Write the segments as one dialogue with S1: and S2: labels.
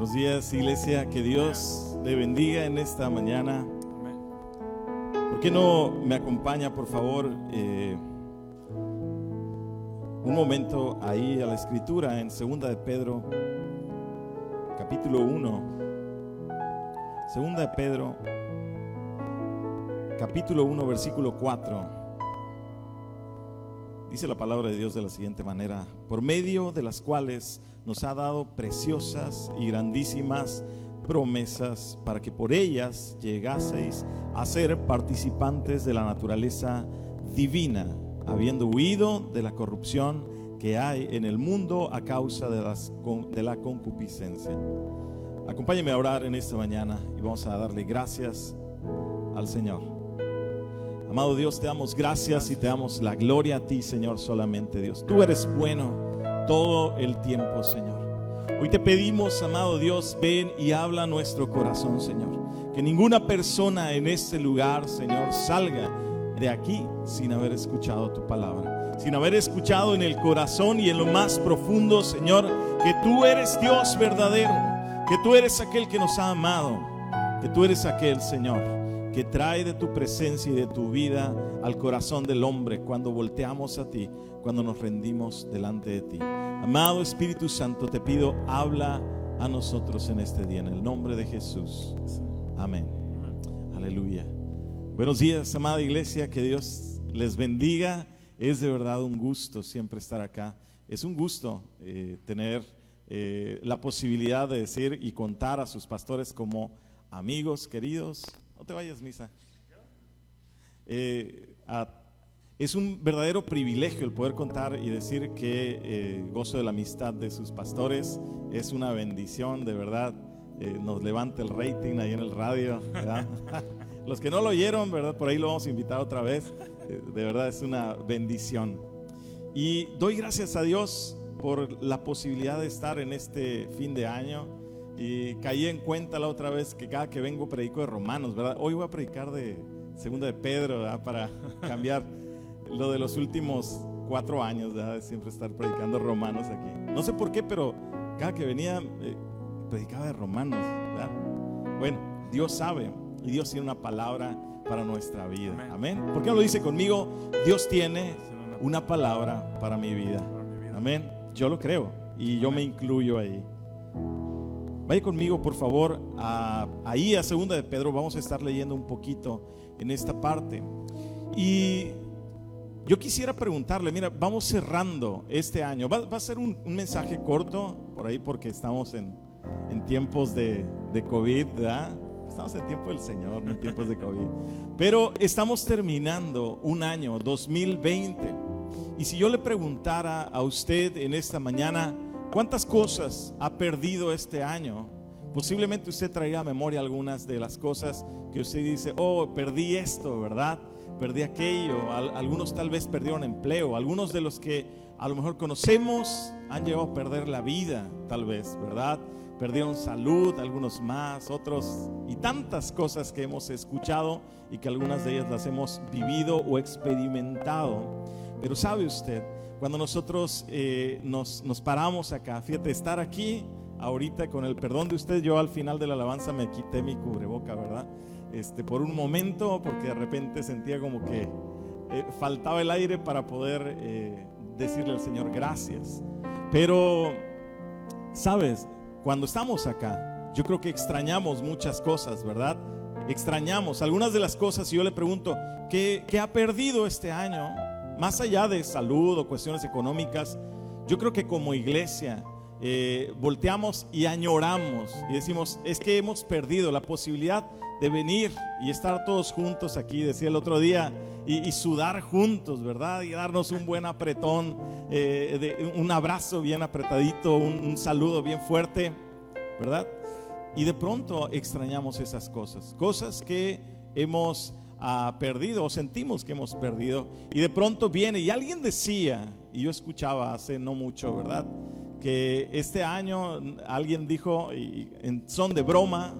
S1: Buenos días, iglesia, que Dios le bendiga en esta mañana. ¿Por qué no me acompaña, por favor, un momento ahí a la escritura en 2 de Pedro, capítulo 1? 2 de Pedro, capítulo 1, versículo 4. Dice la palabra de Dios de la siguiente manera: por medio de las cuales nos ha dado preciosas y grandísimas promesas, para que por ellas llegaseis a ser participantes de la naturaleza divina, habiendo huido de la corrupción que hay en el mundo a causa de la concupiscencia. Acompáñeme a orar en esta mañana y vamos a darle gracias al Señor. Amado Dios, te damos gracias y te damos la gloria a ti, Señor, solamente Dios. Tú eres bueno todo el tiempo, Señor. Hoy te pedimos, amado Dios, ven y habla a nuestro corazón, Señor. Que ninguna persona en este lugar, Señor, salga de aquí sin haber escuchado tu palabra, sin haber escuchado en el corazón y en lo más profundo, Señor, que tú eres Dios verdadero, que tú eres aquel que nos ha amado, que tú eres aquel, Señor, que trae de tu presencia y de tu vida al corazón del hombre cuando volteamos a ti, cuando nos rendimos delante de ti. Amado Espíritu Santo, te pido, habla a nosotros en este día, en el nombre de Jesús. Amén. Aleluya. Buenos días, amada iglesia, que Dios les bendiga. Es de verdad un gusto siempre estar acá. Es un gusto tener la posibilidad de decir y contar a sus pastores como amigos queridos. No te vayas, Misa. Es un verdadero privilegio el poder contar y decir que gozo de la amistad de sus pastores. Es una bendición, de verdad. Nos levanta el rating ahí en el radio, ¿verdad? Los que no lo oyeron, ¿verdad? Por ahí lo vamos a invitar otra vez. De verdad es una bendición. Y doy gracias a Dios por la posibilidad de estar en este fin de año. Y caí en cuenta la otra vez que cada que vengo predico de Romanos, ¿verdad? Hoy voy a predicar de 2 de Pedro, ¿verdad? Para cambiar lo de los últimos 4 años, ¿verdad? De siempre estar predicando Romanos aquí. No sé por qué, pero cada que venía predicaba de Romanos, ¿verdad? Bueno, Dios sabe y Dios tiene una palabra para nuestra vida. Amén. ¿Por qué no lo dice conmigo? Dios tiene una palabra para mi vida. Amén. Yo lo creo y yo me incluyo ahí. Vaya conmigo, por favor, ahí a 2 de Pedro. Vamos a estar leyendo un poquito en esta parte. Y yo quisiera preguntarle, mira, vamos cerrando este año. Va a ser un mensaje corto, por ahí, porque estamos en tiempos de COVID, ¿verdad? Estamos en tiempo del Señor, no en tiempos de COVID. Pero estamos terminando un año, 2020. Y si yo le preguntara a usted en esta mañana, ¿cuántas cosas ha perdido este año? Posiblemente usted traería a memoria algunas de las cosas que usted dice: oh, perdí esto, ¿verdad? Perdí aquello. Algunos tal vez perdieron empleo. Algunos de los que a lo mejor conocemos han llegado a perder la vida, tal vez, ¿verdad? Perdieron salud, algunos más, otros, y tantas cosas que hemos escuchado y que algunas de ellas las hemos vivido o experimentado. Pero ¿sabe usted? Cuando nosotros nos paramos acá, fíjate, estar aquí ahorita, con el perdón de usted, yo al final de la alabanza me quité mi cubreboca, ¿verdad? Por un momento, porque de repente sentía como que faltaba el aire para poder decirle al Señor gracias. Pero, ¿sabes? Cuando estamos acá, yo creo que extrañamos muchas cosas, ¿verdad? Extrañamos algunas de las cosas. Y yo le pregunto, ¿qué ha perdido este año? Más allá de salud o cuestiones económicas, yo creo que como iglesia volteamos y añoramos y decimos: es que hemos perdido la posibilidad de venir y estar todos juntos aquí, decía el otro día, y sudar juntos, ¿verdad? Y darnos un buen apretón, un abrazo bien apretadito, un saludo bien fuerte, ¿verdad? Y de pronto extrañamos esas cosas que hemos perdido o sentimos que hemos perdido. Y de pronto viene, y alguien decía, y yo escuchaba hace no mucho, ¿verdad?, que este año alguien dijo, y en son de broma,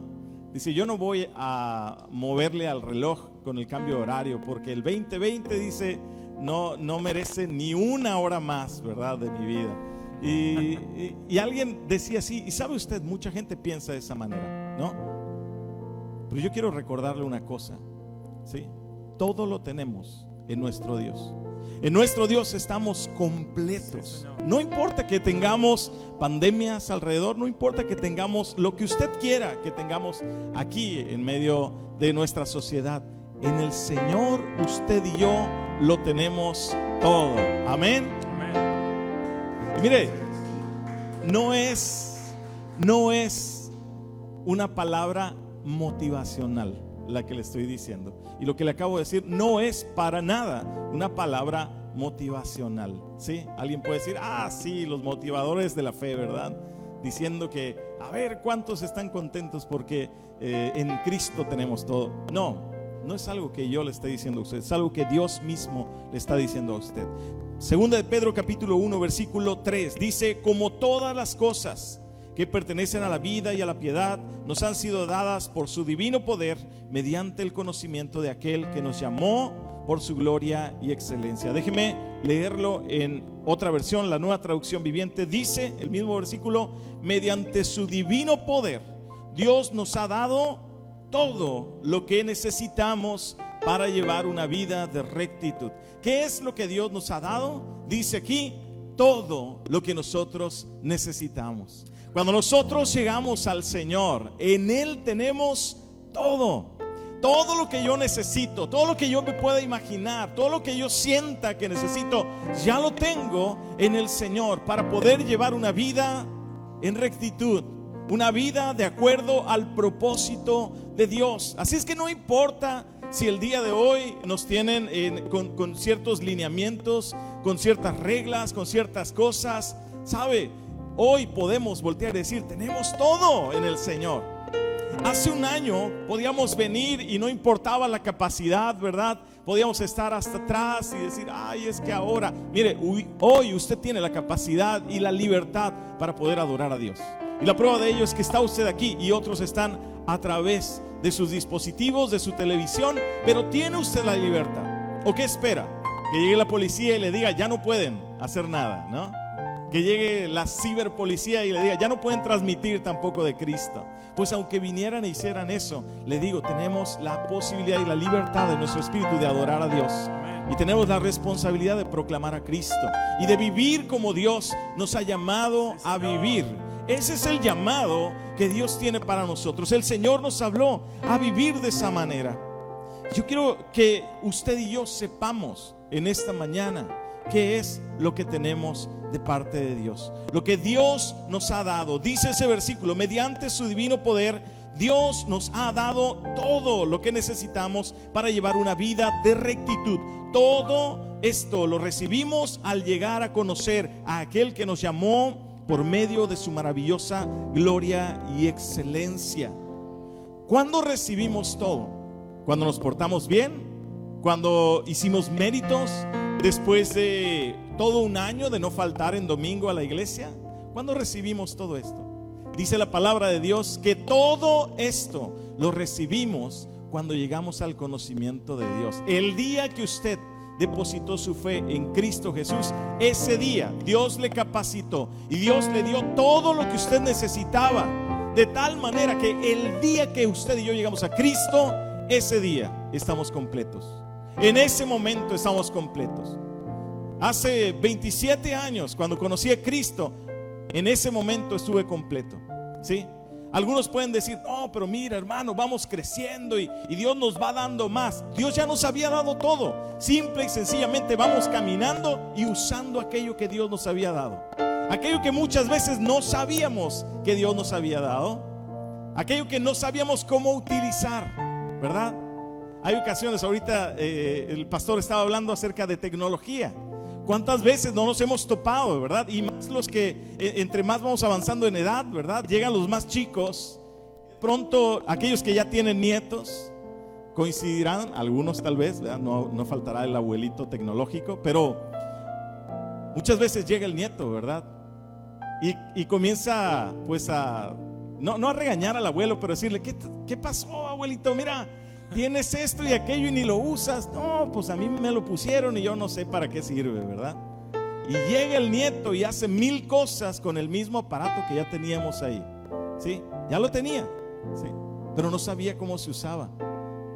S1: dice: yo no voy a moverle al reloj con el cambio de horario, porque el 2020, dice, no merece ni una hora más, ¿verdad?, de mi vida. Y alguien decía así, y sabe usted, mucha gente piensa de esa manera, ¿no? Pero yo quiero recordarle una cosa, ¿sí? Todo lo tenemos en nuestro Dios. En nuestro Dios estamos completos. No importa que tengamos pandemias alrededor, no importa que tengamos lo que usted quiera que tengamos aquí en medio de nuestra sociedad. En el Señor, usted y yo lo tenemos todo. Amén. Y mire, no es una palabra motivacional la que le estoy diciendo. Y lo que le acabo de decir no es para nada una palabra motivacional, ¿sí? Alguien puede decir, sí, los motivadores de la fe, ¿verdad? Diciendo que, a ver, ¿cuántos están contentos porque en Cristo tenemos todo? No es algo que yo le esté diciendo a usted, es algo que Dios mismo le está diciendo a usted. Segunda de Pedro capítulo 1 versículo 3 dice: como todas las cosas que pertenecen a la vida y a la piedad nos han sido dadas por su divino poder, mediante el conocimiento de aquel que nos llamó por su gloria y excelencia. Déjeme leerlo en otra versión, la Nueva Traducción Viviente. Dice el mismo versículo: mediante su divino poder Dios nos ha dado todo lo que necesitamos para llevar una vida de rectitud. ¿Qué es lo que Dios nos ha dado? Dice aquí: todo lo que nosotros necesitamos. Cuando nosotros llegamos al Señor, en Él tenemos todo. Todo lo que yo necesito, todo lo que yo me pueda imaginar, todo lo que yo sienta que necesito, ya lo tengo en el Señor para poder llevar una vida en rectitud, una vida de acuerdo al propósito de Dios. Así es que no importa si el día de hoy nos tienen con ciertos lineamientos, con ciertas reglas, con ciertas cosas, ¿sabe? Hoy podemos voltear y decir: tenemos todo en el Señor. Hace un año podíamos venir y no importaba la capacidad, ¿verdad? Podíamos estar hasta atrás y decir: es que ahora, mire, hoy usted tiene la capacidad y la libertad para poder adorar a Dios. Y la prueba de ello es que está usted aquí y otros están a través de sus dispositivos, de su televisión, pero tiene usted la libertad. ¿O qué espera? Que llegue la policía y le diga: ya no pueden hacer nada, ¿no? Que llegue la ciberpolicía y le diga: ya no pueden transmitir tampoco de Cristo. Pues aunque vinieran e hicieran eso, le digo, tenemos la posibilidad y la libertad de nuestro espíritu de adorar a Dios. Y tenemos la responsabilidad de proclamar a Cristo y de vivir como Dios nos ha llamado a vivir. Ese es el llamado que Dios tiene para nosotros. El Señor nos habló a vivir de esa manera. Yo quiero que usted y yo sepamos en esta mañana qué es lo que tenemos de parte de Dios, lo que Dios nos ha dado. Dice ese versículo: mediante su divino poder Dios nos ha dado todo lo que necesitamos para llevar una vida de rectitud. Todo esto lo recibimos al llegar a conocer a aquel que nos llamó por medio de su maravillosa gloria y excelencia. ¿Cuándo recibimos todo? ¿Cuando nos portamos bien? ¿Cuando hicimos méritos? Después de todo un año de no faltar en domingo a la iglesia. ¿Cuándo recibimos todo esto? Dice la palabra de Dios que todo esto lo recibimos cuando llegamos al conocimiento de Dios. El día que usted depositó su fe en Cristo Jesús, ese día Dios le capacitó y Dios le dio todo lo que usted necesitaba, de tal manera que el día que usted y yo llegamos a Cristo, ese día estamos completos. En ese momento estamos completos. Hace 27 años, cuando conocí a Cristo, en ese momento estuve completo, ¿sí? Algunos pueden decir: no, pero mira, hermano, vamos creciendo y Dios nos va dando más. Dios ya nos había dado todo. Simple y sencillamente vamos caminando y usando aquello que Dios nos había dado. Aquello que muchas veces no sabíamos que Dios nos había dado. Aquello que no sabíamos cómo utilizar, ¿verdad? Hay ocasiones, ahorita el pastor estaba hablando acerca de tecnología. ¿Cuántas veces no nos hemos topado, verdad? Y más los que, entre más vamos avanzando en edad, ¿verdad? Llegan los más chicos. Pronto aquellos que ya tienen nietos coincidirán, algunos tal vez, ¿verdad? No faltará el abuelito tecnológico, pero muchas veces llega el nieto, ¿verdad? Y comienza pues no a regañar al abuelo, pero decirle: ¿qué pasó, abuelito? Mira, tienes esto y aquello y ni lo usas. No, pues a mí me lo pusieron y yo no sé para qué sirve, ¿verdad? Y llega el nieto y hace 1000 cosas con el mismo aparato que ya teníamos ahí. ¿Sí? Ya lo tenía, ¿sí? Pero no sabía cómo se usaba.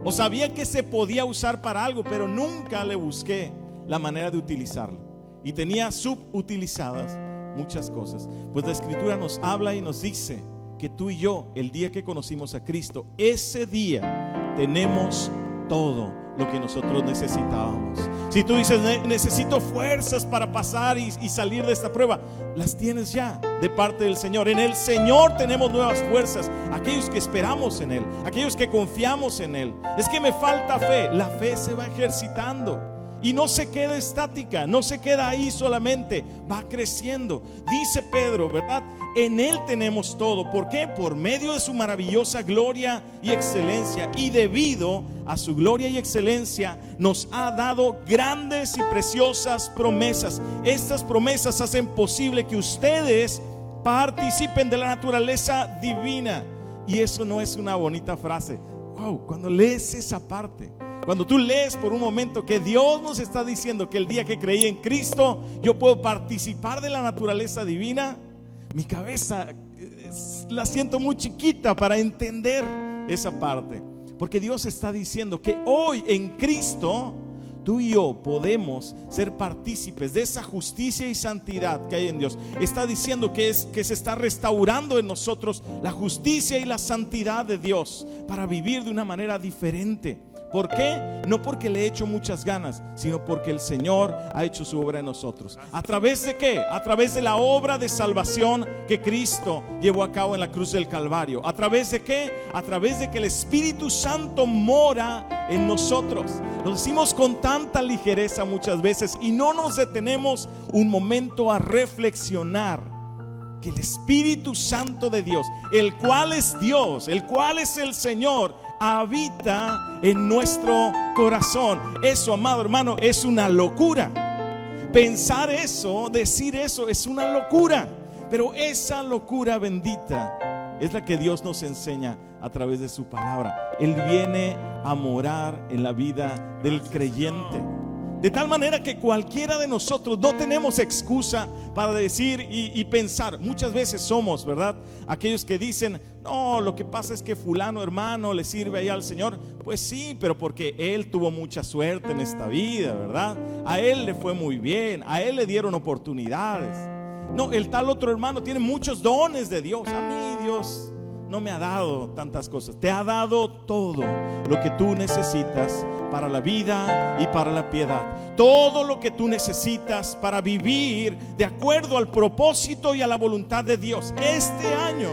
S1: O sabía que se podía usar para algo, pero nunca le busqué la manera de utilizarlo. Y tenía subutilizadas muchas cosas. Pues la Escritura nos habla y nos dice que tú y yo, el día que conocimos a Cristo, ese día tenemos todo lo que nosotros necesitábamos. Si tú dices, necesito fuerzas para pasar y salir de esta prueba, las tienes ya de parte del Señor. En el Señor tenemos nuevas fuerzas. Aquellos que esperamos en Él, aquellos que confiamos en Él. Es que me falta fe. La fe se va ejercitando y no se queda estática, no se queda ahí solamente, va creciendo. Dice Pedro, ¿verdad? En Él tenemos todo. ¿Por qué? Por medio de su maravillosa gloria y excelencia. Y debido a su gloria y excelencia nos ha dado grandes y preciosas promesas. Estas promesas hacen posible que ustedes participen de la naturaleza divina. Y eso no es una bonita frase. Wow, cuando lees esa parte, cuando tú lees por un momento que Dios nos está diciendo que el día que creí en Cristo yo puedo participar de la naturaleza divina, mi cabeza la siento muy chiquita para entender esa parte. Porque Dios está diciendo que hoy en Cristo tú y yo podemos ser partícipes de esa justicia y santidad que hay en Dios. Está diciendo que se está restaurando en nosotros la justicia y la santidad de Dios para vivir de una manera diferente. ¿Por qué? No porque le he hecho muchas ganas, sino porque el Señor ha hecho su obra en nosotros. ¿A través de qué? A través de la obra de salvación que Cristo llevó a cabo en la cruz del Calvario. ¿A través de qué? A través de que el Espíritu Santo mora en nosotros. Lo decimos con tanta ligereza muchas veces y no nos detenemos un momento a reflexionar que el Espíritu Santo de Dios, el cual es Dios, el cual es el Señor, habita en nuestro corazón. Eso, amado hermano, es una locura. Pensar eso, decir eso, es una locura. Pero esa locura bendita es la que Dios nos enseña a través de su palabra. Él viene a morar en la vida del creyente. De tal manera que cualquiera de nosotros no tenemos excusa para decir y pensar. Muchas veces somos, ¿verdad? Aquellos que dicen, no, lo que pasa es que fulano hermano le sirve ahí al Señor. Pues sí, pero porque él tuvo mucha suerte en esta vida, ¿verdad? A él le fue muy bien, a él le dieron oportunidades. No, el tal otro hermano tiene muchos dones de Dios. A mí Dios no me ha dado tantas cosas. Te ha dado todo lo que tú necesitas para la vida y para la piedad. Todo lo que tú necesitas para vivir de acuerdo al propósito y a la voluntad de Dios. Este año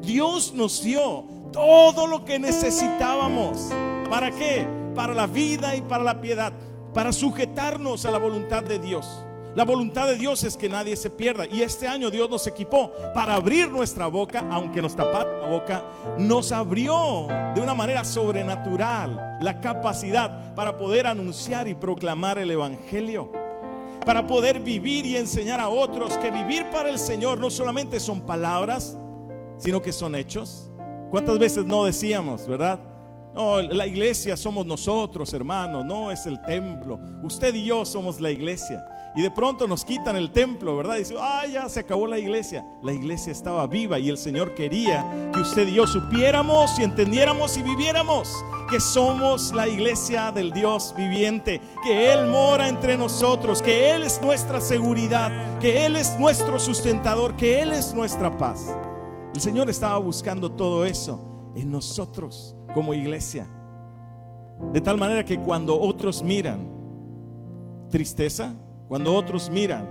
S1: Dios nos dio todo lo que necesitábamos. ¿Para qué? Para la vida y para la piedad. Para sujetarnos a la voluntad de Dios. La voluntad de Dios es que nadie se pierda. Y este año Dios nos equipó para abrir nuestra boca. Aunque nos taparon la boca, nos abrió de una manera sobrenatural la capacidad para poder anunciar y proclamar el evangelio, para poder vivir y enseñar a otros que vivir para el Señor no solamente son palabras, sino que son hechos. ¿Cuántas veces no decíamos, verdad? No, la iglesia somos nosotros, hermanos, no es el templo. Usted y yo somos la iglesia. Y de pronto nos quitan el templo, ¿verdad? Y dicen, ya se acabó la iglesia. La iglesia estaba viva y el Señor quería que usted y yo supiéramos y entendiéramos y viviéramos que somos la iglesia del Dios viviente, que Él mora entre nosotros, que Él es nuestra seguridad, que Él es nuestro sustentador, que Él es nuestra paz. El Señor estaba buscando todo eso en nosotros como iglesia. De tal manera que cuando otros miran tristeza, cuando otros miran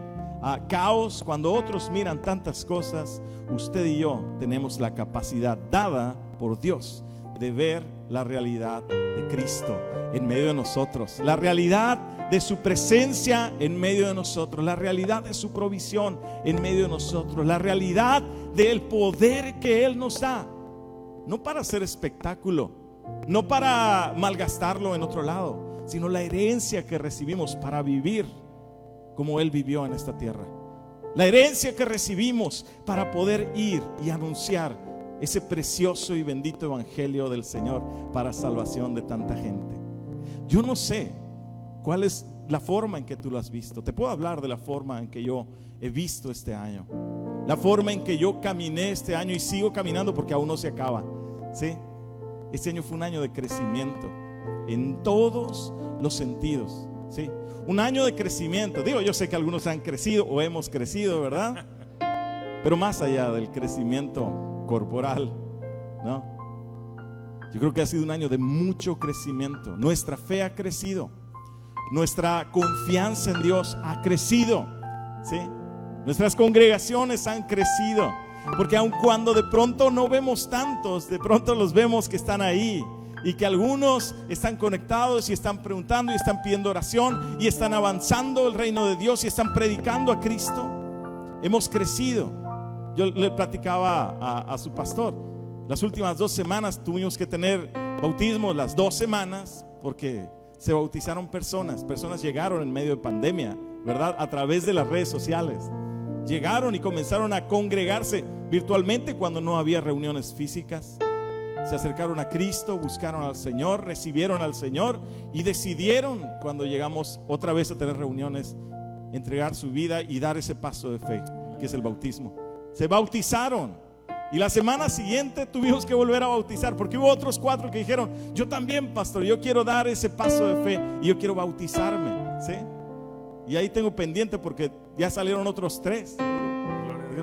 S1: caos, cuando otros miran tantas cosas, usted y yo tenemos la capacidad dada por Dios de ver la realidad de Cristo en medio de nosotros, la realidad de su presencia en medio de nosotros, la realidad de su provisión en medio de nosotros, la realidad del poder que Él nos da, no para hacer espectáculo, no para malgastarlo en otro lado, sino la herencia que recibimos para vivir como Él vivió en esta tierra. La herencia que recibimos para poder ir y anunciar ese precioso y bendito evangelio del Señor para salvación de tanta gente. Yo no sé cuál es la forma en que tú lo has visto. Te puedo hablar de la forma en que yo he visto este año, la forma en que yo caminé este año y sigo caminando porque aún no se acaba, ¿sí? Este año fue un año de crecimiento en todos los sentidos, ¿sí? Un año de crecimiento. Digo, yo sé que algunos han crecido o hemos crecido, ¿verdad? Pero más allá del crecimiento corporal, ¿no? Yo creo que ha sido un año de mucho crecimiento. Nuestra fe ha crecido, nuestra confianza en Dios ha crecido, ¿sí? Nuestras congregaciones han crecido, porque aun cuando de pronto no vemos tantos, de pronto los vemos que están ahí, y que algunos están conectados y están preguntando y están pidiendo oración y están avanzando el reino de Dios y están predicando a Cristo. Hemos crecido. Yo le platicaba a su pastor, las últimas 2 semanas tuvimos que tener bautismos, las 2 semanas, porque se bautizaron personas llegaron en medio de pandemia, ¿verdad? A través de las redes sociales llegaron y comenzaron a congregarse virtualmente cuando no había reuniones físicas. Se acercaron a Cristo, buscaron al Señor, recibieron al Señor y decidieron, cuando llegamos otra vez a tener reuniones, entregar su vida y dar ese paso de fe, que es el bautismo. Se bautizaron y la semana siguiente tuvimos que volver a bautizar, porque hubo otros 4 que dijeron: yo también, pastor, yo quiero dar ese paso de fe y yo quiero bautizarme, ¿sí? Y ahí tengo pendiente porque ya salieron otros 3.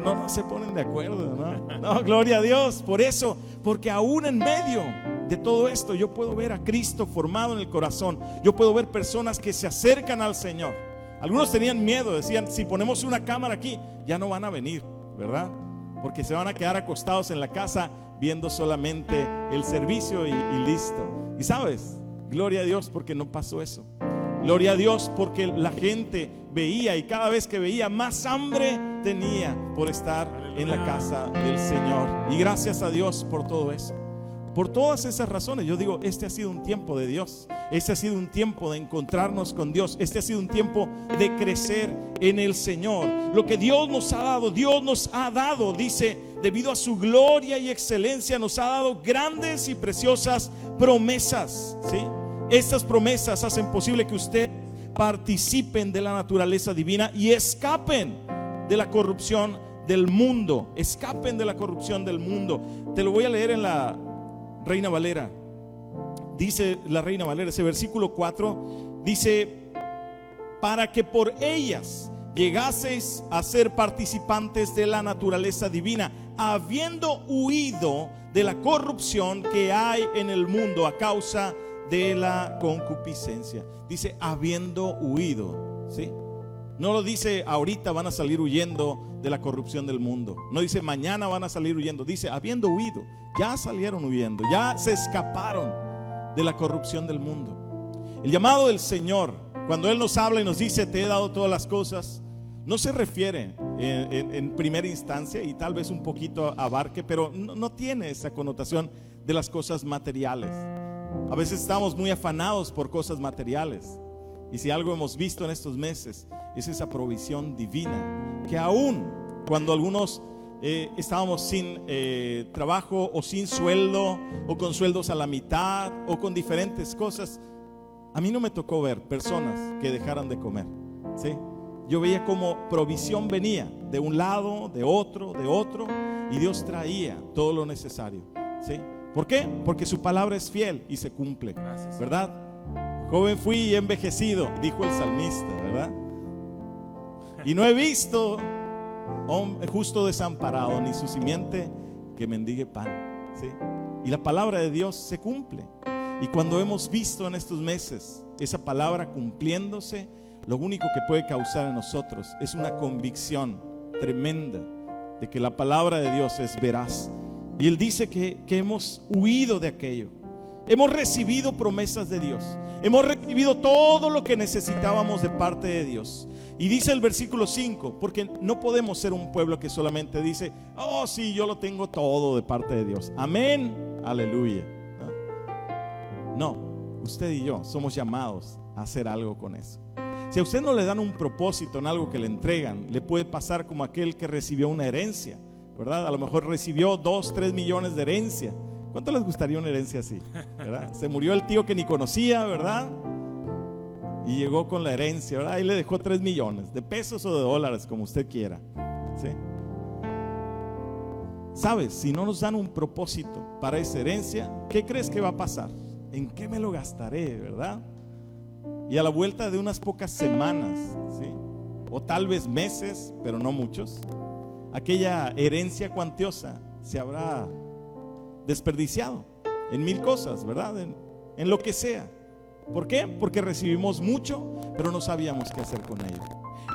S1: No se ponen de acuerdo, no, gloria a Dios por eso, porque aún en medio de todo esto yo puedo ver a Cristo formado en el corazón. Yo puedo ver personas que se acercan al Señor. Algunos tenían miedo, decían: si ponemos una cámara aquí ya no van a venir, ¿verdad? Porque se van a quedar acostados en la casa viendo solamente el servicio y listo. Y sabes, gloria a Dios porque no pasó eso. Gloria a Dios porque la gente veía, y cada vez que veía más hambre tenía por estar en la casa del Señor. Y gracias a Dios por todo eso. Por todas esas razones yo digo, este ha sido un tiempo de Dios. Este ha sido un tiempo de encontrarnos con Dios. Este ha sido un tiempo de crecer en el Señor. Lo que Dios nos ha dado, dice, debido a su gloria y excelencia, nos ha dado grandes y preciosas promesas, ¿sí? Estas promesas hacen posible que usted participen de la naturaleza divina y escapen de la corrupción del mundo. Escapen de la corrupción del mundo. Te lo voy a leer en la Reina Valera. Dice la Reina Valera, ese versículo 4, dice: para que por ellas llegaseis a ser participantes de la naturaleza divina, habiendo huido de la corrupción que hay en el mundo a causa de la concupiscencia. Dice habiendo huido, ¿sí? No lo dice ahorita van a salir huyendo de la corrupción del mundo. No dice mañana van a salir huyendo. Dice habiendo huido. Ya salieron huyendo, ya se escaparon de la corrupción del mundo. El llamado del Señor, cuando Él nos habla y nos dice te he dado todas las cosas, no se refiere en primera instancia, y tal vez un poquito abarque, pero no tiene esa connotación de las cosas materiales. A veces estamos muy afanados por cosas materiales, y si algo hemos visto en estos meses es esa provisión divina, que aún cuando algunos estábamos sin trabajo o sin sueldo o con sueldos a la mitad o con diferentes cosas, a mí no me tocó ver personas que dejaran de comer, ¿sí? Yo veía como provisión venía de un lado, de otro, y Dios traía todo lo necesario, ¿sí? ¿Por qué? Porque su palabra es fiel y se cumple. Gracias. ¿Verdad? Joven fui y he envejecido, dijo el salmista, ¿verdad? Y no he visto justo desamparado, ni su simiente que mendigue pan, ¿sí? Y la palabra de Dios se cumple. Y cuando hemos visto en estos meses esa palabra cumpliéndose, lo único que puede causar en nosotros es una convicción tremenda de que la palabra de Dios es veraz. Y Él dice que hemos huido de aquello. Hemos recibido promesas de Dios. Hemos recibido todo lo que necesitábamos de parte de Dios. Y dice el versículo 5, porque no podemos ser un pueblo que solamente dice, oh sí, yo lo tengo todo de parte de Dios. Amén, aleluya. No, usted y yo somos llamados a hacer algo con eso. Si a usted no le dan un propósito en algo que le entregan, le puede pasar como aquel que recibió una herencia, ¿verdad? A lo mejor recibió 2, 3 millones de herencia. ¿Cuánto les gustaría una herencia así? ¿Verdad? Se murió el tío que ni conocía, ¿verdad? y llegó con la herencia, ¿verdad? Y le dejó 3 millones de pesos o de dólares, como usted quiera, ¿sí? ¿Sabes? Si no nos dan un propósito para esa herencia, ¿qué crees que va a pasar? ¿En qué me lo gastaré, verdad? Y a la vuelta de unas pocas semanas, ¿sí? O tal vez meses, pero no muchos, aquella herencia cuantiosa se habrá desperdiciado en mil cosas, ¿verdad? En lo que sea. ¿Por qué? Porque recibimos mucho, pero no sabíamos qué hacer con ello.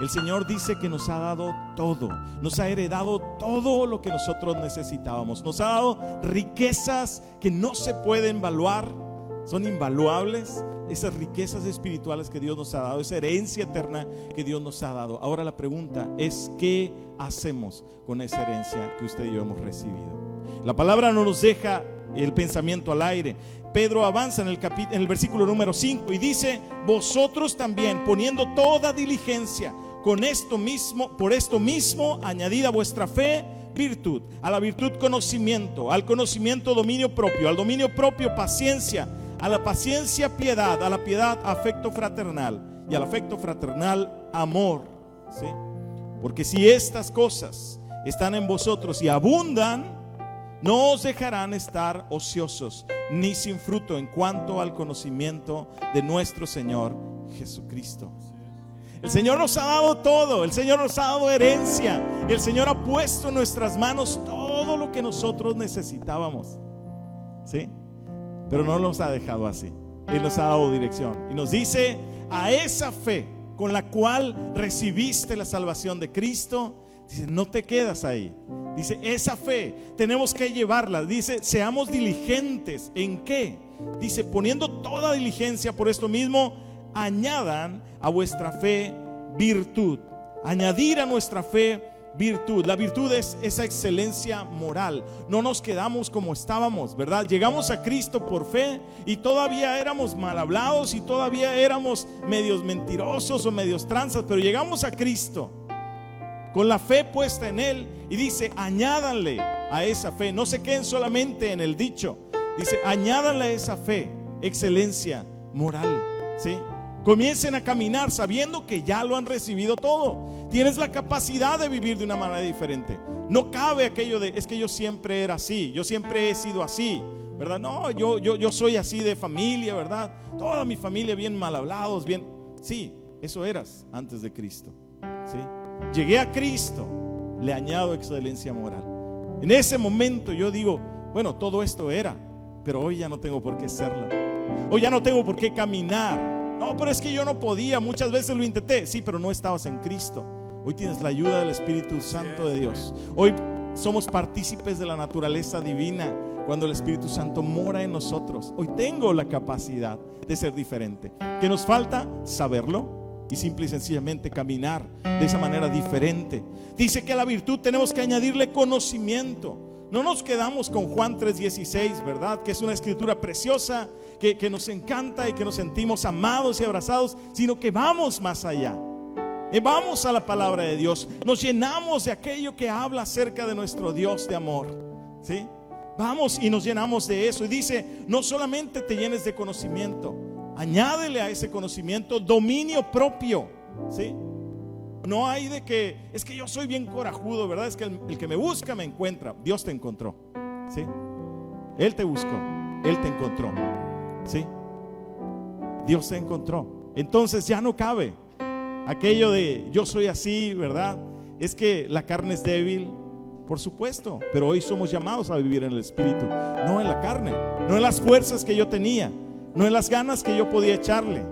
S1: El Señor dice que nos ha dado todo, nos ha heredado todo lo que nosotros necesitábamos, nos ha dado riquezas que no se pueden valuar, son invaluables, esas riquezas espirituales que Dios nos ha dado, esa herencia eterna que Dios nos ha dado. Ahora la pregunta es, ¿qué hacemos con esa herencia que usted y yo hemos recibido? La palabra no nos deja el pensamiento al aire. Pedro avanza en el versículo número 5 y dice: vosotros también, poniendo toda diligencia, por esto mismo añadid a vuestra fe virtud, a la virtud conocimiento, al conocimiento dominio propio, al dominio propio paciencia, a la paciencia piedad, a la piedad afecto fraternal, y al afecto fraternal amor, ¿sí? Porque si estas cosas están en vosotros y abundan, no os dejarán estar ociosos ni sin fruto en cuanto al conocimiento de nuestro Señor Jesucristo. El Señor nos ha dado todo, el Señor nos ha dado herencia, el Señor ha puesto en nuestras manos todo lo que nosotros necesitábamos, ¿sí? Pero no nos ha dejado así. Él nos ha dado dirección y nos dice: a esa fe con la cual recibiste la salvación de Cristo, dice, no te quedas ahí. Dice, esa fe tenemos que llevarla. Dice, seamos diligentes. ¿En qué? Dice, poniendo toda diligencia, por esto mismo añadan a vuestra fe virtud. Añadir a nuestra fe virtud. La virtud es esa excelencia moral. No nos quedamos como estábamos, ¿verdad? Llegamos a Cristo por fe y todavía éramos mal hablados y todavía éramos medios mentirosos o medios tranzas, pero llegamos a Cristo con la fe puesta en Él y dice, añádanle a esa fe. No se queden solamente en el dicho. Dice, añádanle a esa fe excelencia moral, ¿sí? Comiencen a caminar sabiendo que ya lo han recibido todo. Tienes la capacidad de vivir de una manera diferente. No cabe aquello de, es que yo siempre era así, yo siempre he sido así, ¿verdad? No, yo soy así de familia, ¿verdad? Toda mi familia bien mal hablados, bien. Sí, eso eras antes de Cristo, ¿sí? Llegué a Cristo, le añado excelencia moral. En ese momento yo digo, bueno, todo esto era, pero hoy ya no tengo por qué serlo. Hoy ya no tengo por qué caminar. No, pero es que yo no podía, muchas veces lo intenté. Sí, pero no estabas en Cristo. Hoy tienes la ayuda del Espíritu Santo de Dios. Hoy somos partícipes de la naturaleza divina cuando el Espíritu Santo mora en nosotros. Hoy tengo la capacidad de ser diferente. ¿Qué nos falta? Saberlo y simple y sencillamente caminar de esa manera diferente. Dice que a la virtud tenemos que añadirle conocimiento. No nos quedamos con Juan 3:16, ¿verdad? Que es una escritura preciosa, que nos encanta y que nos sentimos amados y abrazados, sino que vamos más allá. Vamos a la palabra de Dios, nos llenamos de aquello que habla acerca de nuestro Dios de amor, ¿sí? Vamos y nos llenamos de eso. Y dice, no solamente te llenes de conocimiento, añádele a ese conocimiento dominio propio, ¿sí? No hay de que, es que yo soy bien corajudo, ¿verdad? Es que el que me busca me encuentra. Dios te encontró, ¿sí? Él te buscó, Él te encontró, ¿sí? Dios te encontró. Entonces ya no cabe aquello de yo soy así, ¿verdad? Es que la carne es débil, por supuesto, pero hoy somos llamados a vivir en el Espíritu, no en la carne, no en las fuerzas que yo tenía, no en las ganas que yo podía echarle,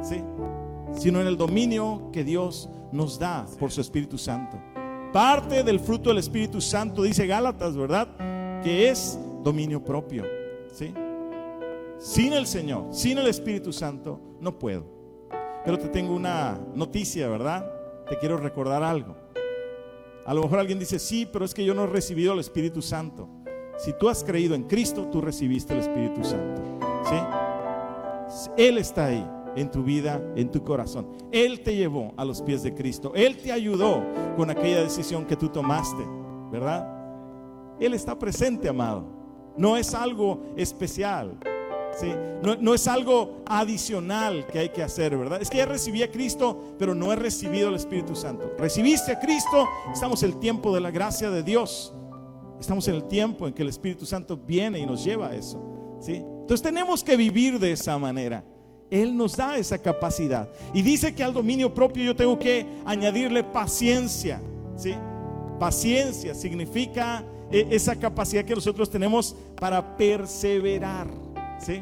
S1: ¿sí? Sino en el dominio que Dios nos da por su Espíritu Santo. Parte del fruto del Espíritu Santo, dice Gálatas, ¿verdad? Que es dominio propio, ¿sí? Sin el Señor, sin el Espíritu Santo, no puedo. Pero te tengo una noticia, ¿verdad? Te quiero recordar algo. A lo mejor alguien dice, sí, pero es que yo no he recibido el Espíritu Santo. Si tú has creído en Cristo, tú recibiste el Espíritu Santo, ¿sí? Él está ahí en tu vida, en tu corazón. Él te llevó a los pies de Cristo. Él te ayudó con aquella decisión que tú tomaste, ¿verdad? Él está presente, amado. No es algo especial. ¿sí? No es algo adicional que hay que hacer, ¿verdad? Es que ya recibí a Cristo, pero no he recibido el Espíritu Santo. Recibiste a Cristo, estamos en el tiempo de la gracia de Dios. Estamos en el tiempo en que el Espíritu Santo viene y nos lleva a eso, ¿sí? Entonces tenemos que vivir de esa manera. Él nos da esa capacidad. Y dice que al dominio propio yo tengo que añadirle paciencia, ¿sí? Paciencia significa esa capacidad que nosotros tenemos para perseverar, ¿sí?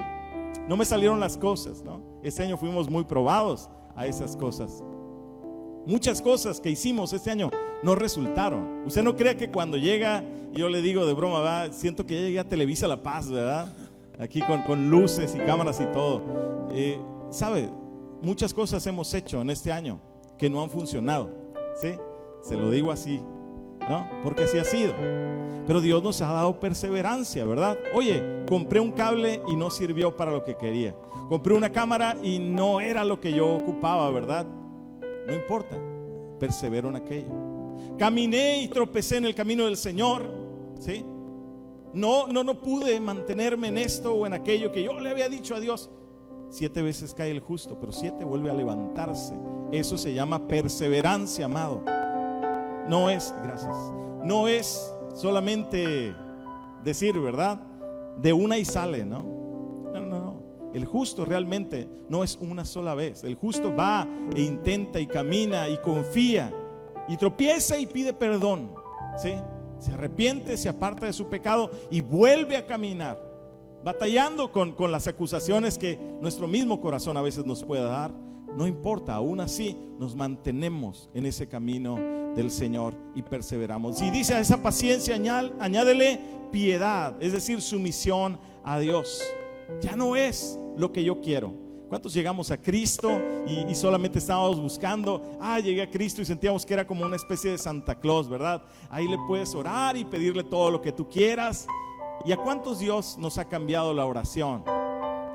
S1: No me salieron las cosas, ¿no? Este año fuimos muy probados a esas cosas. Muchas cosas que hicimos este año no resultaron. Usted no crea que cuando llega, yo le digo de broma, ¿verdad? Siento que ya llegué a Televisa La Paz, ¿verdad? Aquí con luces y cámaras y todo. ¿Sabe? Muchas cosas hemos hecho en este año que no han funcionado, ¿sí? Se lo digo así, ¿no? Porque así ha sido. Pero Dios nos ha dado perseverancia, ¿verdad? Oye, compré un cable y no sirvió para lo que quería. Compré una cámara y no era lo que yo ocupaba, ¿verdad? No importa, persevero en aquello. Caminé y tropecé en el camino del Señor, ¿sí? No pude mantenerme en esto o en aquello que yo le había dicho a Dios. 7 veces cae el justo, pero 7 vuelve a levantarse. Eso se llama perseverancia, amado. No es, gracias, no es solamente decir, ¿verdad? De una y sale, ¿no? No. El justo realmente no es una sola vez. El justo va e intenta y camina y confía y tropieza y pide perdón, ¿sí? Se arrepiente, se aparta de su pecado y vuelve a caminar, batallando con las acusaciones que nuestro mismo corazón a veces nos puede dar. No importa, aún así nos mantenemos en ese camino del Señor y perseveramos. Y dice: a esa paciencia añádele piedad, es decir, sumisión a Dios. Ya no es lo que yo quiero. ¿Cuántos llegamos a Cristo y solamente estábamos buscando? Llegué a Cristo y sentíamos que era como una especie de Santa Claus, ¿verdad? Ahí le puedes orar y pedirle todo lo que tú quieras. ¿Y a cuántos Dios nos ha cambiado la oración?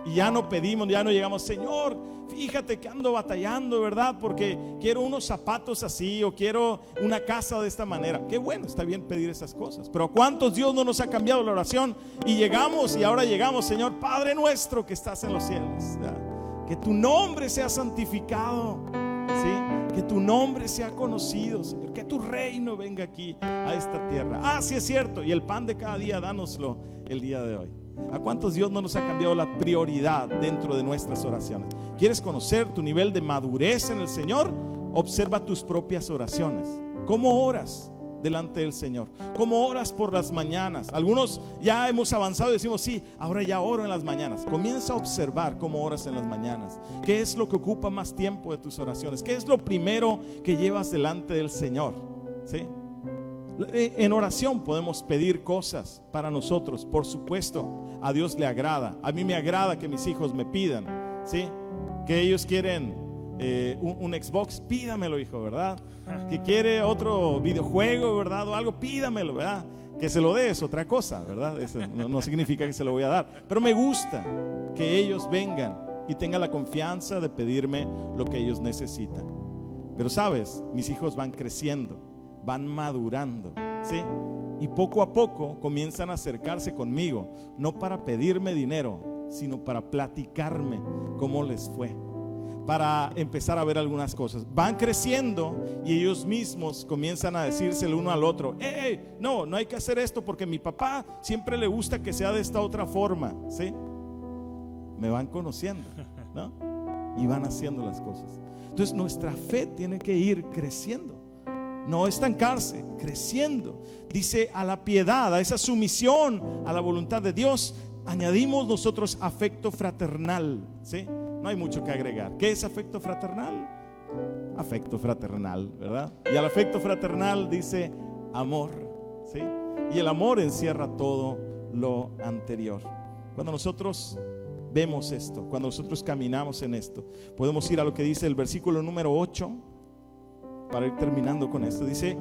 S1: Y ya no pedimos, ya no llegamos: Señor, fíjate que ando batallando, ¿verdad? Porque quiero unos zapatos así, o quiero una casa de esta manera. Qué bueno, está bien pedir esas cosas. Pero ¿a cuántos Dios no nos ha cambiado la oración? Y llegamos, y ahora llegamos: Señor, Padre nuestro que estás en los cielos, ¿verdad? Que tu nombre sea santificado, ¿sí? Que tu nombre sea conocido, Señor. Que tu reino venga aquí a esta tierra. Sí es cierto. Y el pan de cada día, dánoslo el día de hoy. ¿A cuántos Dios no nos ha cambiado la prioridad dentro de nuestras oraciones? ¿Quieres conocer tu nivel de madurez en el Señor? Observa tus propias oraciones. ¿Cómo oras delante del Señor? ¿Cómo oras por las mañanas? Algunos ya hemos avanzado y decimos: sí, ahora ya oro en las mañanas. Comienza a observar cómo oras en las mañanas. ¿Qué es lo que ocupa más tiempo de tus oraciones? ¿Qué es lo primero que llevas delante del Señor? ¿Sí? En oración podemos pedir cosas para nosotros. Por supuesto, a Dios le agrada. A mí me agrada que mis hijos me pidan, ¿sí? Que ellos quieren un Xbox, pídamelo, hijo, ¿verdad? Que quiere otro videojuego, ¿verdad? O algo, pídamelo, ¿verdad? Que se lo dé es otra cosa, ¿verdad? Eso no significa que se lo voy a dar. Pero me gusta que ellos vengan y tengan la confianza de pedirme lo que ellos necesitan. Pero sabes, mis hijos van creciendo, van madurando, ¿sí? Y poco a poco comienzan a acercarse conmigo, no para pedirme dinero, sino para platicarme cómo les fue, para empezar a ver algunas cosas. Van creciendo y ellos mismos comienzan a decirse el uno al otro: no hay que hacer esto porque a mi papá siempre le gusta que sea de esta otra forma, ¿sí? Me van conociendo, ¿no? Y van haciendo las cosas. Entonces nuestra fe tiene que ir creciendo, no estancarse, creciendo. Dice: a la piedad, a esa sumisión a la voluntad de Dios, añadimos nosotros afecto fraternal, ¿sí? No hay mucho que agregar. ¿Qué es afecto fraternal? Afecto fraternal, ¿verdad? Y al afecto fraternal dice amor, ¿sí? Y el amor encierra todo lo anterior. Cuando nosotros vemos esto, cuando nosotros caminamos en esto, podemos ir a lo que dice el versículo número 8 para ir terminando con esto. Dice: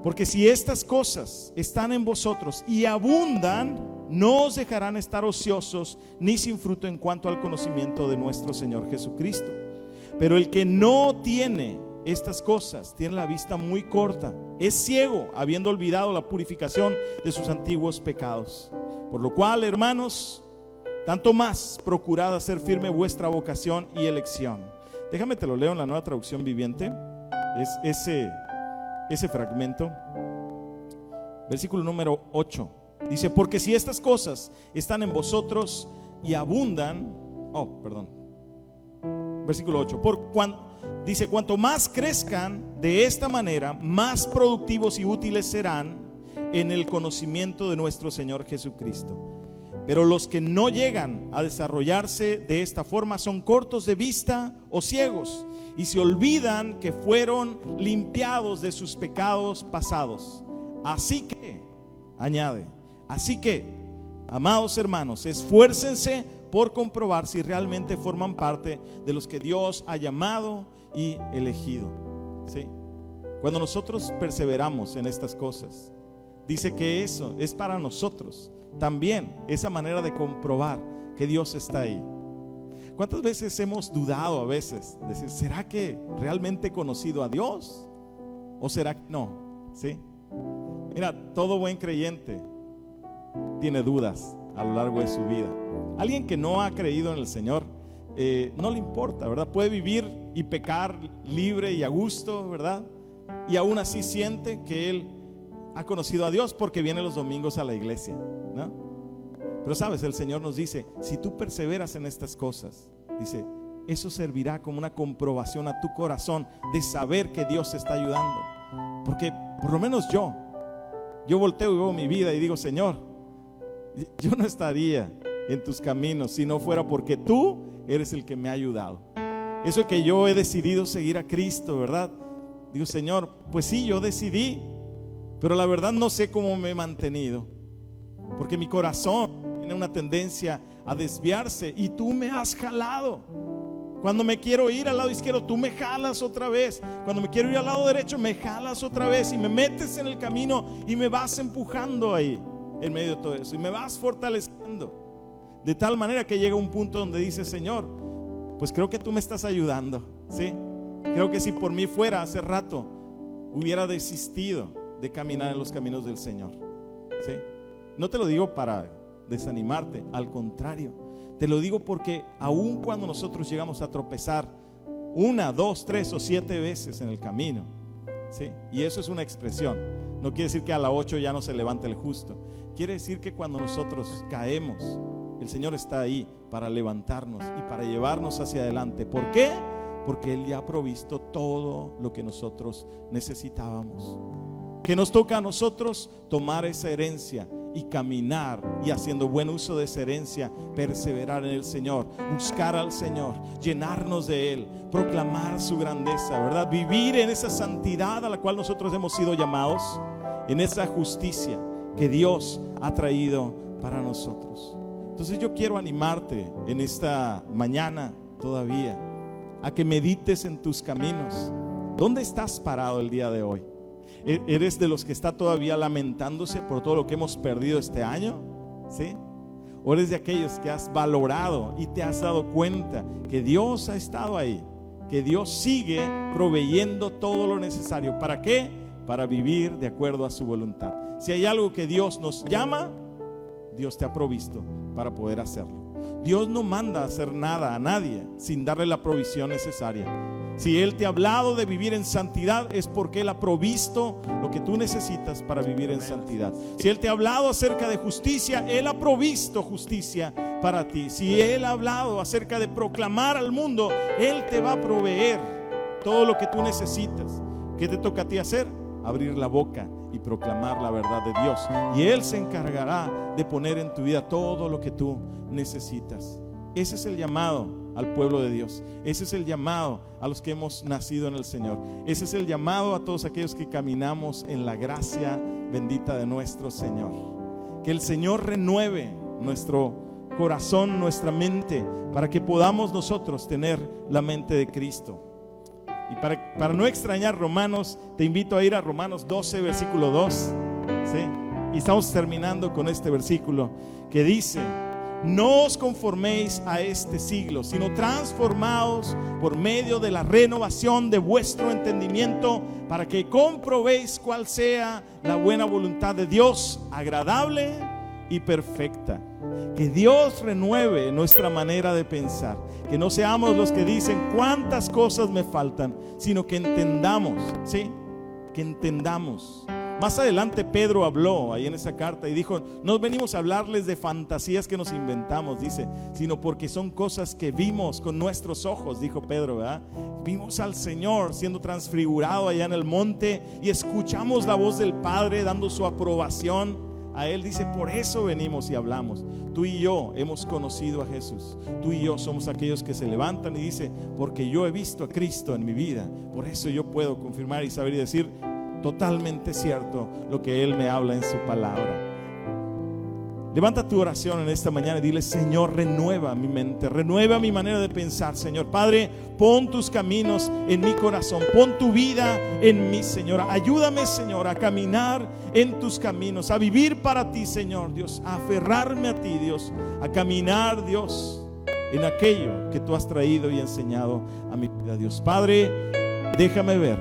S1: porque si estas cosas están en vosotros y abundan, no os dejarán estar ociosos ni sin fruto en cuanto al conocimiento de nuestro Señor Jesucristo. Pero el que no tiene estas cosas tiene la vista muy corta, es ciego, habiendo olvidado la purificación de sus antiguos pecados. Por lo cual, hermanos, Tanto más procurad hacer firme vuestra vocación y elección. Déjame te lo leo en la Nueva Traducción Viviente. Es ese fragmento. Versículo número 8. Dice, porque si estas cosas están en vosotros y abundan. Versículo 8. Dice, cuanto más crezcan de esta manera, más productivos y útiles serán en el conocimiento de nuestro Señor Jesucristo. Pero los que no llegan a desarrollarse de esta forma son cortos de vista o ciegos, y se olvidan que fueron limpiados de sus pecados pasados. Así que, añade, amados hermanos, esfuércense por comprobar si realmente forman parte de los que Dios ha llamado y elegido. ¿Sí? Cuando nosotros perseveramos en estas cosas, dice que eso es para nosotros también, esa manera de comprobar que Dios está ahí. ¿Cuántas veces hemos dudado a veces? Decir, ¿será que realmente he conocido a Dios? ¿O será que no? ¿Sí? Mira, todo buen creyente tiene dudas a lo largo de su vida. Alguien que no ha creído en el Señor, no le importa, ¿verdad? Puede vivir y pecar libre y a gusto, ¿verdad? Y aún así siente que él ha conocido a Dios porque viene los domingos a la iglesia, ¿no? Pero sabes, el Señor nos dice, si tú perseveras en estas cosas, dice, eso servirá como una comprobación a tu corazón de saber que Dios te está ayudando. Porque por lo menos yo volteo y veo mi vida y digo, Señor, yo no estaría en tus caminos si no fuera porque tú eres el que me ha ayudado. Eso que yo he decidido seguir a Cristo, ¿verdad? Digo, Señor, pues sí, yo decidí, pero la verdad no sé cómo me he mantenido, porque mi corazón tiene una tendencia a desviarse y tú me has jalado. Cuando me quiero ir al lado izquierdo, tú me jalas otra vez. Cuando me quiero ir al lado derecho, me jalas otra vez y me metes en el camino y me vas empujando ahí en medio de todo eso y me vas fortaleciendo. De tal manera que llega un punto donde dice, Señor, pues creo que tú me estás ayudando, ¿sí? Creo que si por mí fuera hace rato hubiera desistido de caminar en los caminos del Señor, ¿sí? No te lo digo para desanimarte, al contrario, te lo digo porque aun cuando nosotros llegamos a tropezar 1, 2, 3 o 7 veces en el camino, ¿sí? Y eso es una expresión, no quiere decir que a la 8 ya no se levante el justo. Quiere decir que cuando nosotros caemos, el Señor está ahí para levantarnos y para llevarnos hacia adelante. ¿Por qué? Porque Él ya ha provisto todo lo que nosotros necesitábamos. Que nos toca a nosotros tomar esa herencia y caminar, y haciendo buen uso de esa herencia, perseverar en el Señor, buscar al Señor, llenarnos de Él, proclamar su grandeza, ¿verdad? Vivir en esa santidad a la cual nosotros hemos sido llamados, en esa justicia que Dios ha traído para nosotros. Entonces yo quiero animarte en esta mañana todavía a que medites en tus caminos. ¿Dónde estás parado el día de hoy? ¿Eres de los que está todavía lamentándose por todo lo que hemos perdido este año? ¿Sí? ¿O eres de aquellos que has valorado y te has dado cuenta que Dios ha estado ahí, que Dios sigue proveyendo todo lo necesario? ¿Para qué? Para vivir de acuerdo a su voluntad. Si hay algo que Dios nos llama, Dios te ha provisto para poder hacerlo. Dios no manda a hacer nada a nadie sin darle la provisión necesaria. Si Él te ha hablado de vivir en santidad, es porque Él ha provisto lo que tú necesitas para vivir en santidad. Si Él te ha hablado acerca de justicia, Él ha provisto justicia para ti. Si Él ha hablado acerca de proclamar al mundo, Él te va a proveer todo lo que tú necesitas. ¿Qué te toca a ti hacer? Abrir la boca y proclamar la verdad de Dios, y Él se encargará de poner en tu vida todo lo que tú necesitas. Ese es el llamado al pueblo de Dios. Ese es el llamado a los que hemos nacido en el Señor. Ese es el llamado a todos aquellos que caminamos en la gracia bendita de nuestro Señor. Que el Señor renueve nuestro corazón, nuestra mente, para que podamos nosotros tener la mente de Cristo. Y para no extrañar Romanos, te invito a ir a Romanos 12, versículo 2, ¿sí? Y estamos terminando con este versículo que dice: no os conforméis a este siglo, sino transformaos por medio de la renovación de vuestro entendimiento, para que comprobéis cuál sea la buena voluntad de Dios, agradable y perfecta. Que Dios renueve nuestra manera de pensar. Que no seamos los que dicen cuántas cosas me faltan, sino que entendamos, ¿sí? Que entendamos. Más adelante Pedro habló ahí en esa carta y dijo: no venimos a hablarles de fantasías que nos inventamos, dice, sino porque son cosas que vimos con nuestros ojos, dijo Pedro, ¿verdad? Vimos al Señor siendo transfigurado allá en el monte y escuchamos la voz del Padre dando su aprobación a Él. Dice: por eso venimos y hablamos. Tú y yo hemos conocido a Jesús. Tú y yo somos aquellos que se levantan y dice: porque yo he visto a Cristo en mi vida, por eso yo puedo confirmar y saber y decir: totalmente cierto lo que Él me habla en su palabra. Levanta tu oración en esta mañana y dile: Señor, renueva mi mente, renueva mi manera de pensar. Señor Padre, pon tus caminos en mi corazón, pon tu vida en mí, Señor. Ayúdame, Señor, a caminar en tus caminos, a vivir para ti, Señor Dios, a aferrarme a ti, Dios, a caminar, Dios, en aquello que tú has traído y enseñado a mi vida, Dios. Padre, déjame ver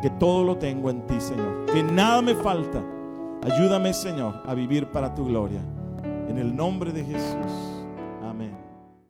S1: que todo lo tengo en ti, Señor, que nada me falta. Ayúdame, Señor, a vivir para tu gloria. En el nombre de Jesús. Amén.